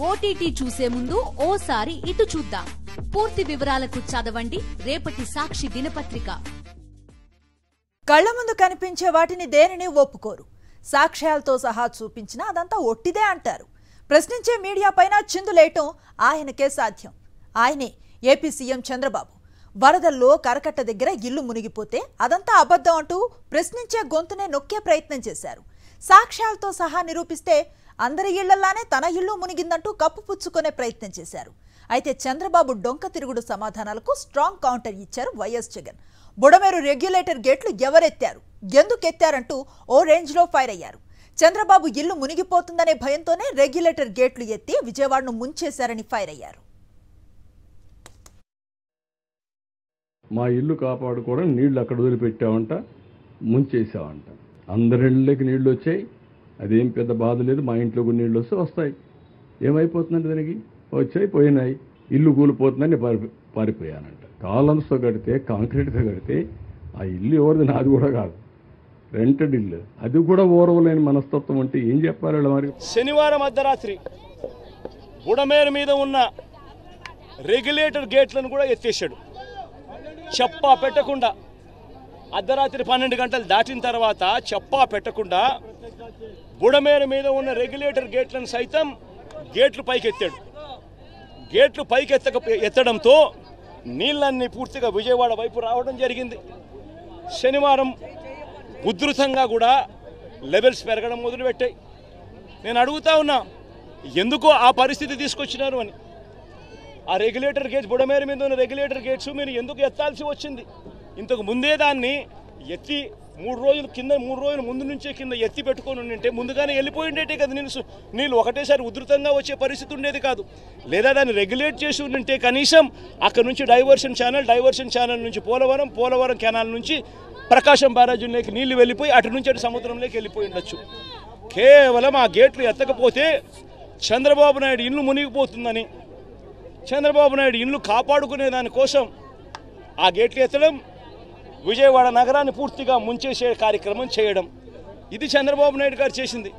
OTT చూసే ముందు ఓసారి ఇటు చూద్దాం. పూర్తి వివరాలకు చదవండి రేపటి సాక్షి దినపత్రిక. కళ్ల ముందు కనిపించే వాటిని దేనిని ఒప్పుకోరు. సాక్ష్యాలతో సహా చూపించినా అదంతా ఒట్టిదే అంటారు. ప్రశ్నించే మీడియా పైన చిందులేయటం ఆయనకే సాధ్యం. ఆయనే ఏపీ సీఎం చంద్రబాబు. వరదల్లో కరకట్ట దగ్గర ఇల్లు మునిగిపోతే అదంతా అబద్ధం అంటూ ప్రశ్నించే గొంతునే నొక్కే ప్రయత్నం చేశారు. సాక్ష్యాలతో సహా నిరూపిస్తే అందరి ఇళ్లలానే తన ఇల్లు మునిగిందంటూ కప్పుపుచ్చుకునే ప్రయత్నం చేశారు. అయితే చంద్రబాబు డొంక తిరుగుడు సమాధానాలకు స్ట్రాంగ్ కౌంటర్ ఇచ్చారు వైఎస్ జగన్. బుడమేరు రెగ్యులేటర్ గేట్లు ఎవరెత్తారు, ఎందుకెత్తారంటూ ఓ రేంజ్లో ఫైర్ అయ్యారు. చంద్రబాబు ఇల్లు మునిగిపోతుందనే భయంతోనే రెగ్యులేటర్ గేట్లు ఎత్తి విజయవాడను ముంచేశారని ఫైర్ అయ్యారు. మా ఇల్లు కాపాడుకోవడం నీళ్లు అక్కడ వదిలిపెట్టామంట, ముంచేసామంట. అందరిళ్ళకి నీళ్లు వచ్చాయి, అదేం పెద్ద బాధ లేదు. మా ఇంట్లోకి నీళ్ళు వస్తే వస్తాయి. ఏమైపోతుందంటే దానికి వచ్చాయి, పోయినాయి. ఇల్లు కూలిపోతుందని పారిపోయానంట. కాలమ్స్తో కడితే, కాంక్రీట్తో కడితే ఆ ఇల్లు ఎవరిది, నాది కూడా కాదు, రెంటెడ్ ఇల్లు. అది కూడా ఓరవలేని మనస్తత్వం అంటే ఏం చెప్పాలి మరి. శనివారం అర్ధరాత్రి బుడమేరు మీద ఉన్న రెగ్యులేటర్ గేట్లను కూడా ఎత్తేసాడు. చెప్పా పెట్టకుండా అర్ధరాత్రి 12 గంటలు దాటిన తర్వాత చెప్పా పెట్టకుండా బుడమేరు మీద ఉన్న రెగ్యులేటర్ గేట్లను సైతం గేట్లు పైకెత్తాడు. గేట్లు ఎత్తడంతో నీళ్ళన్నీ పూర్తిగా విజయవాడ వైపు రావడం జరిగింది. శనివారం ఉధృతంగా కూడా లెవెల్స్ పెరగడం మొదలుపెట్టాయి. నేను అడుగుతా ఉన్నా, ఎందుకో ఆ పరిస్థితి తీసుకొచ్చినారు అని. ఆ రెగ్యులేటర్ గేట్స్, బుడమేరు మీద ఉన్న రెగ్యులేటర్ గేట్స్ మీరు ఎందుకు ఎత్తాల్సి వచ్చింది? ఇంతకు ముందే దాన్ని ఎత్తి 3 రోజుల ముందు నుంచే కింద ఎత్తి పెట్టుకొని ఉండింటే ముందుగానే వెళ్ళిపోయిండేటే కదా. నీళ్ళు ఒకటేసారి ఉధృతంగా వచ్చే పరిస్థితి ఉండేది కాదు. లేదా దాన్ని రెగ్యులేట్ చేసి ఉండింటే కనీసం అక్కడ నుంచి డైవర్షన్ ఛానల్ నుంచి పోలవరం కెనాల్ నుంచి ప్రకాశం బ్యారేజీలోకి నీళ్లు వెళ్ళిపోయి అటు నుంచి అటు సముద్రంలోకి వెళ్ళిపోయి ఉండొచ్చు. కేవలం ఆ గేట్లు ఎత్తకపోతే చంద్రబాబు నాయుడు ఇల్లు మునిగిపోతుందని, చంద్రబాబు నాయుడు ఇల్లు కాపాడుకునే దానికోసం ఆ గేట్లు ఎత్తడం, విజయవాడ నగరాన్ని పూర్తిగా ముంచేసే కార్యక్రమం చేయడం, ఇది చంద్రబాబు నాయుడు గారు చేసింది.